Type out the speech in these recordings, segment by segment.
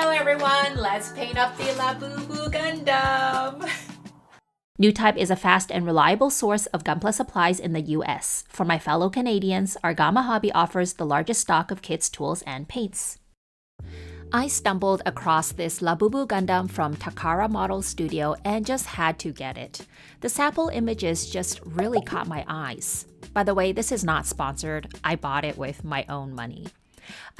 Hello everyone, let's paint up the Labubu Gundam! New Type is a fast and reliable source of Gunpla supplies in the US. For my fellow Canadians, our Gamma Hobby offers the largest stock of kits, tools, and paints. I stumbled across this Labubu Gundam from Takara Model Studio and just had to get it. The sample images just really caught my eyes. By the way, this is not sponsored. I bought it with my own money.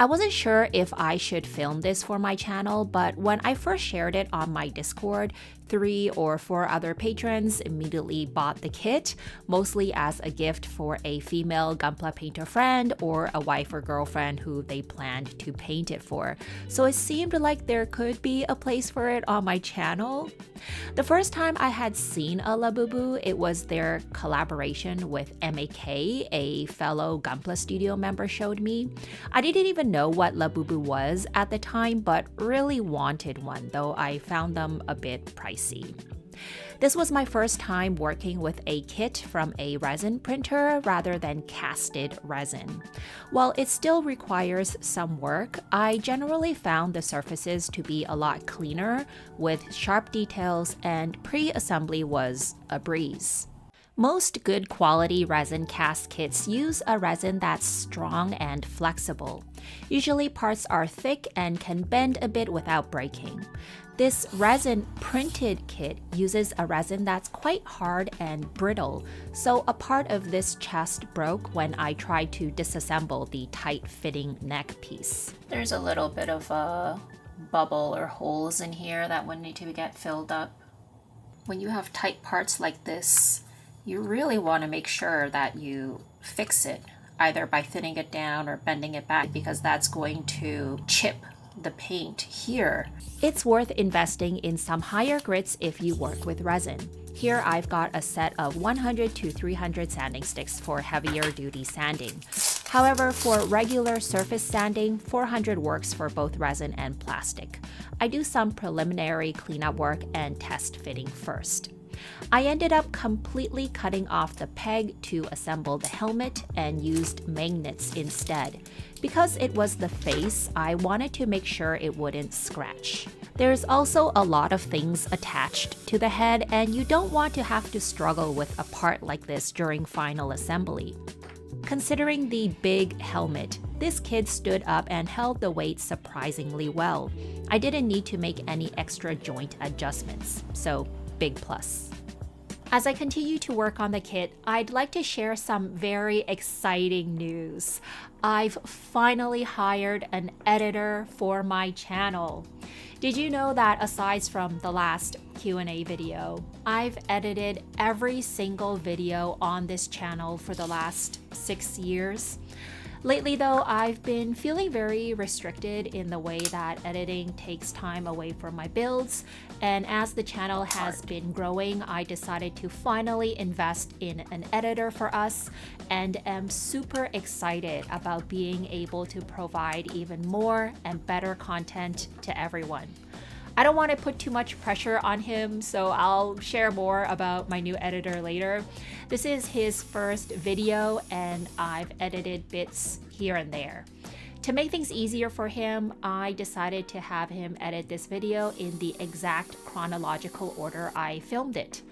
I wasn't sure if I should film this for my channel, but when I first shared it on my Discord, 3 or 4 other patrons immediately bought the kit, mostly as a gift for a female Gunpla painter friend or a wife or girlfriend who they planned to paint it for. So it seemed like there could be a place for it on my channel. The first time I had seen a Labubu, it was their collaboration with MAK, a fellow Gunpla studio member showed me. I didn't even know what Labubu was at the time, but really wanted one, though I found them a bit pricey. This was my first time working with a kit from a resin printer rather than casted resin. While it still requires some work, I generally found the surfaces to be a lot cleaner with sharp details, and pre-assembly was a breeze. Most good quality resin cast kits use a resin that's strong and flexible. Usually parts are thick and can bend a bit without breaking. This resin printed kit uses a resin that's quite hard and brittle, so a part of this chest broke when I tried to disassemble the tight-fitting neck piece. There's a little bit of a bubble or holes in here that would need to get filled up. When you have tight parts like this, you really want to make sure that you fix it, either by thinning it down or bending it back, because that's going to chip the paint here. It's worth investing in some higher grits if you work with resin. Here I've got a set of 100 to 300 sanding sticks for heavier duty sanding. However, for regular surface sanding, 400 works for both resin and plastic. I do some preliminary cleanup work and test fitting first. I ended up completely cutting off the peg to assemble the helmet and used magnets instead. Because it was the face, I wanted to make sure it wouldn't scratch. There's also a lot of things attached to the head, and you don't want to have to struggle with a part like this during final assembly. Considering the big helmet, this kid stood up and held the weight surprisingly well. I didn't need to make any extra joint adjustments, so big plus. As I continue to work on the kit, I'd like to share some very exciting news. I've finally hired an editor for my channel. Did you know that aside from the last Q&A video, I've edited every single video on this channel for the last 6 years? Lately though, I've been feeling very restricted in the way that editing takes time away from my builds, and as the channel has been growing, I decided to finally invest in an editor for us, and am super excited about being able to provide even more and better content to everyone. I don't want to put too much pressure on him, so I'll share more about my new editor later. This is his first video, and I've edited bits here and there. To make things easier for him, I decided to have him edit this video in the exact chronological order I filmed it.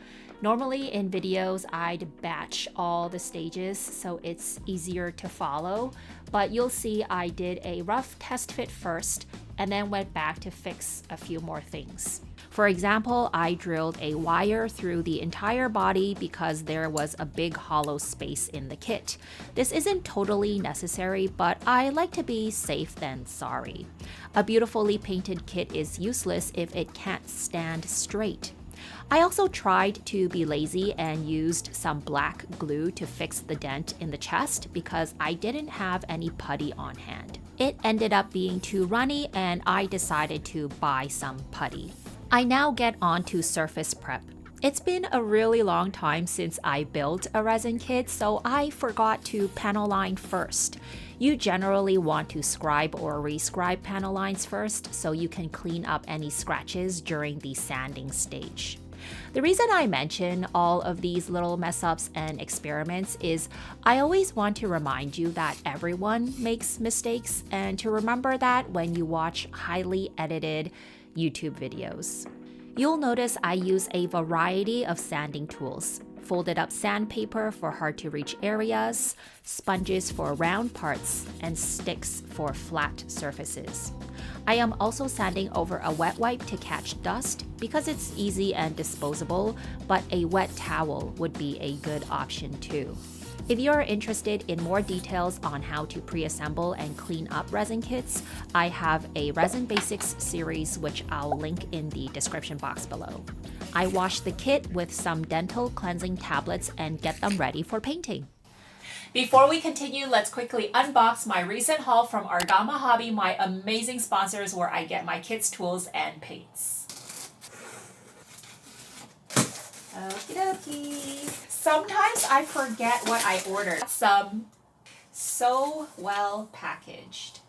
Normally in videos, I'd batch all the stages so it's easier to follow, but you'll see I did a rough test fit first and then went back to fix a few more things. For example, I drilled a wire through the entire body because there was a big hollow space in the kit. This isn't totally necessary, but I like to be safe than sorry. A beautifully painted kit is useless if it can't stand straight. I also tried to be lazy and used some black glue to fix the dent in the chest because I didn't have any putty on hand. It ended up being too runny and I decided to buy some putty. I now get on to surface prep. It's been a really long time since I built a resin kit, so I forgot to panel line first. You generally want to scribe or rescribe panel lines first so you can clean up any scratches during the sanding stage. The reason I mention all of these little mess ups and experiments is I always want to remind you that everyone makes mistakes and to remember that when you watch highly edited YouTube videos. You'll notice I use a variety of sanding tools. Folded up sandpaper for hard to reach areas, sponges for round parts, and sticks for flat surfaces. I am also sanding over a wet wipe to catch dust because it's easy and disposable, but a wet towel would be a good option too. If you're interested in more details on how to pre-assemble and clean up resin kits, I have a Resin Basics series which I'll link in the description box below. I wash the kit with some dental cleansing tablets and get them ready for painting. Before we continue, let's quickly unbox my recent haul from Argama Hobby, my amazing sponsors where I get my kits, tools, and paints. Okie dokie. Sometimes I forget what I ordered. Some so well packaged.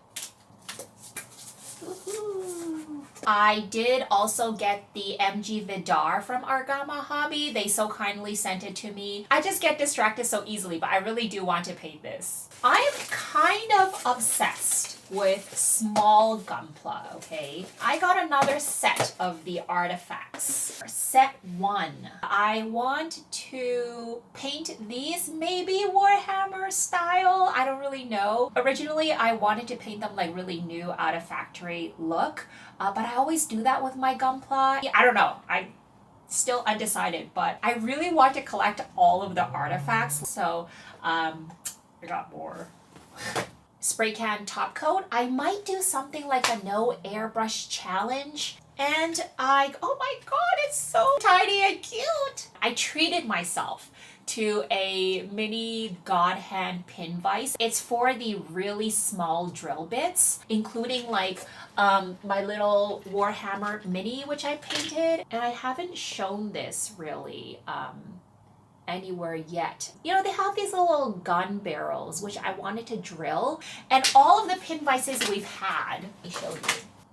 Woohoo. I did also get the MG Vidar from Argama Hobby. They so kindly sent it to me. I just get distracted so easily, but I really do want to paint this. I am kind of obsessed with small Gunpla, okay? I got another set of the artifacts. Set 1. I want to paint these maybe Warhammer style. I don't really know. Originally, I wanted to paint them like really new out of factory look, but I always do that with my Gunpla. I don't know. I'm still undecided, but I really want to collect all of the artifacts. So I got more. Spray can top coat. I might do something like a no airbrush challenge. And oh my god, it's so tiny and cute. I treated myself to a mini God hand pin vise. It's for the really small drill bits, including like my little Warhammer mini, which I painted. And I haven't shown this really anywhere yet. You know, they have these little gun barrels, which I wanted to drill. And all of the pin vices we've had, let me show you,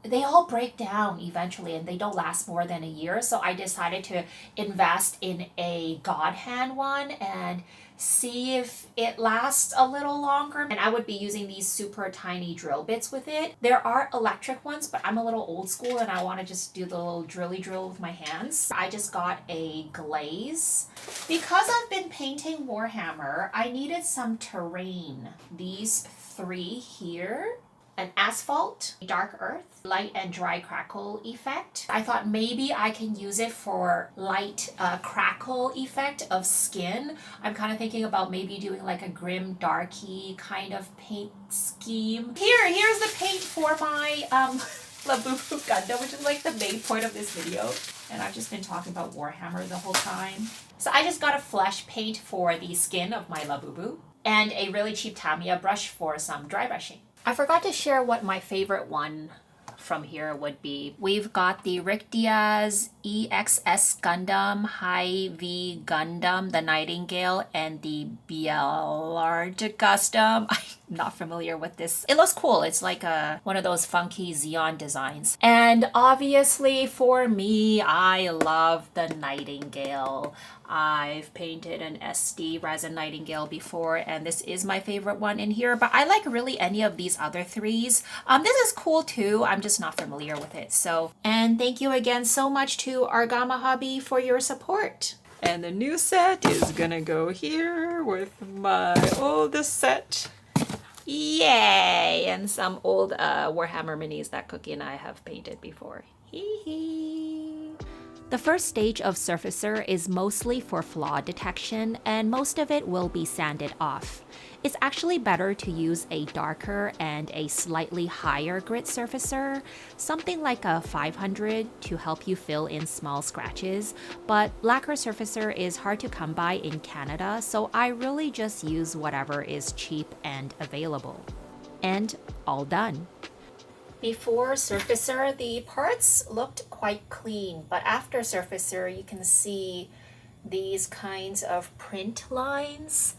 they all break down eventually and they don't last more than a year. So I decided to invest in a God hand one and see if it lasts a little longer. And I would be using these super tiny drill bits with it. There are electric ones, but I'm a little old school and I want to just do the little drilly drill with my hands. I just got a glaze. Because I've been painting Warhammer, I needed some terrain. These 3 here. An asphalt, dark earth, light and dry crackle effect. I thought maybe I can use it for light crackle effect of skin. I'm kind of thinking about maybe doing like a grim darky kind of paint scheme. Here's the paint for my Labubu Gundam, which is like the main point of this video. And I've just been talking about Warhammer the whole time. So I just got a flesh paint for the skin of my Labubu and a really cheap Tamiya brush for some dry brushing. I forgot to share what my favorite one from here would be. We've got the Rick Diaz EXS Gundam, High V Gundam, the Nightingale, and the Biellard Gundam. I'm not familiar with this. It looks cool. It's like one of those funky Xeon designs. And obviously for me, I love the Nightingale. I've painted an SD Resin Nightingale before, and this is my favorite one in here, but I like really any of these other 3s. This is cool too. I'm just not familiar with it. So, and thank you again so much to Argama Hobby for your support. And the new set is gonna go here with my oldest set. Yay! And some old Warhammer minis that Cookie and I have painted before. Hee hee. The first stage of surfacer is mostly for flaw detection, and most of it will be sanded off. It's actually better to use a darker and a slightly higher grit surfacer, something like a 500 to help you fill in small scratches, but lacquer surfacer is hard to come by in Canada, so I really just use whatever is cheap and available. And all done. Before surfacer, the parts looked quite clean, but after surfacer, you can see these kinds of print lines.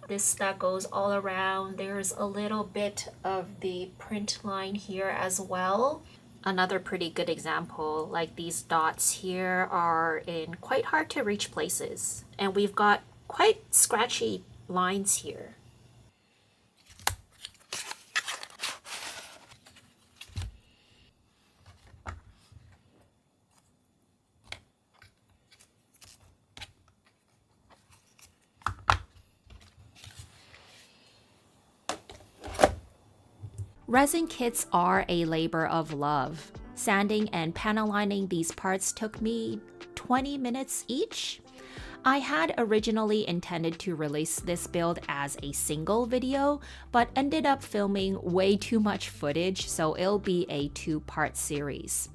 This that goes all around. There's a little bit of the print line here as well. Another pretty good example, like these dots here are in quite hard to reach places, and we've got quite scratchy lines here. Resin kits are a labor of love. Sanding and panel lining these parts took me 20 minutes each. I had originally intended to release this build as a single video, but ended up filming way too much footage, so it'll be a two-part series.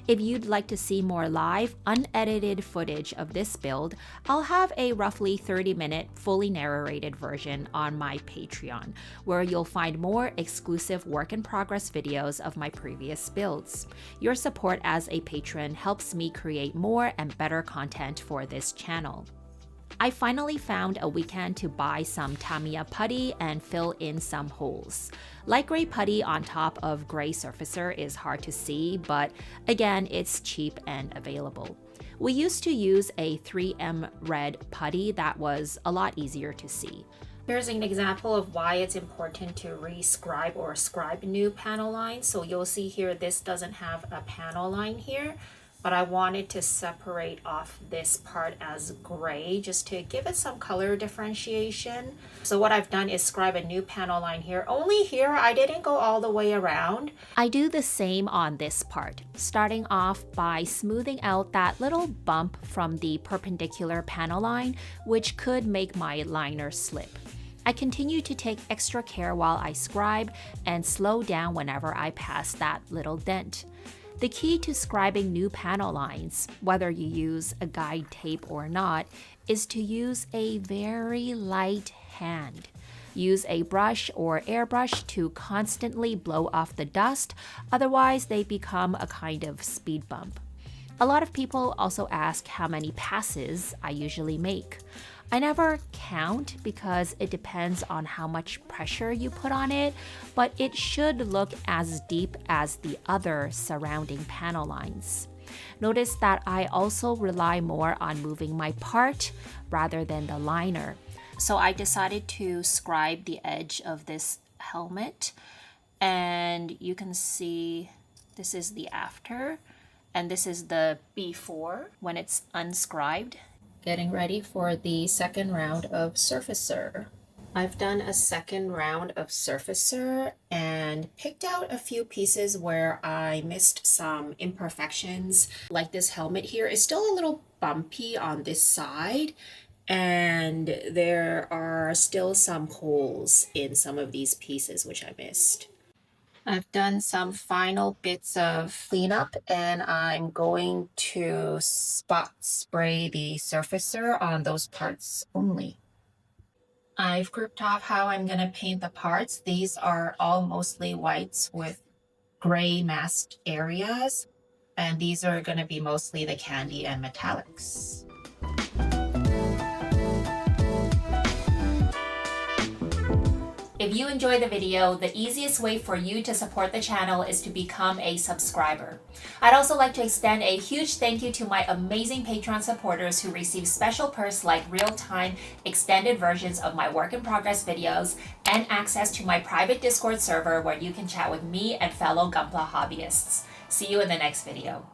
If you'd like to see more live, unedited footage of this build, I'll have a roughly 30-minute, fully narrated version on my Patreon, where you'll find more exclusive work-in-progress videos of my previous builds. Your support as a patron helps me create more and better content for this channel. I finally found a weekend to buy some Tamiya putty and fill in some holes. Light gray putty on top of gray surfacer is hard to see, but again, it's cheap and available. We used to use a 3M red putty that was a lot easier to see. Here's an example of why it's important to rescribe or scribe new panel lines. So you'll see here, this doesn't have a panel line here, but I wanted to separate off this part as gray just to give it some color differentiation. So what I've done is scribe a new panel line here. Only here, I didn't go all the way around. I do the same on this part, starting off by smoothing out that little bump from the perpendicular panel line, which could make my liner slip. I continue to take extra care while I scribe and slow down whenever I pass that little dent. The key to scribing new panel lines, whether you use a guide tape or not, is to use a very light hand. Use a brush or airbrush to constantly blow off the dust, otherwise they become a kind of speed bump. A lot of people also ask how many passes I usually make. I never count because it depends on how much pressure you put on it, but it should look as deep as the other surrounding panel lines. Notice that I also rely more on moving my part rather than the liner. So I decided to scribe the edge of this helmet, and you can see this is the after and this is the before when it's unscribed. Getting ready for the second round of surfacer. I've done a second round of surfacer and picked out a few pieces where I missed some imperfections. Like this helmet here is still a little bumpy on this side, and there are still some holes in some of these pieces which I missed. I've done some final bits of cleanup, and I'm going to spot spray the surfacer on those parts only. I've grouped off how I'm going to paint the parts. These are all mostly whites with gray masked areas, and these are going to be mostly the candy and metallics. If you enjoyed the video, the easiest way for you to support the channel is to become a subscriber. I'd also like to extend a huge thank you to my amazing Patreon supporters who receive special perks like real-time extended versions of my work-in-progress videos and access to my private Discord server where you can chat with me and fellow Gunpla hobbyists. See you in the next video.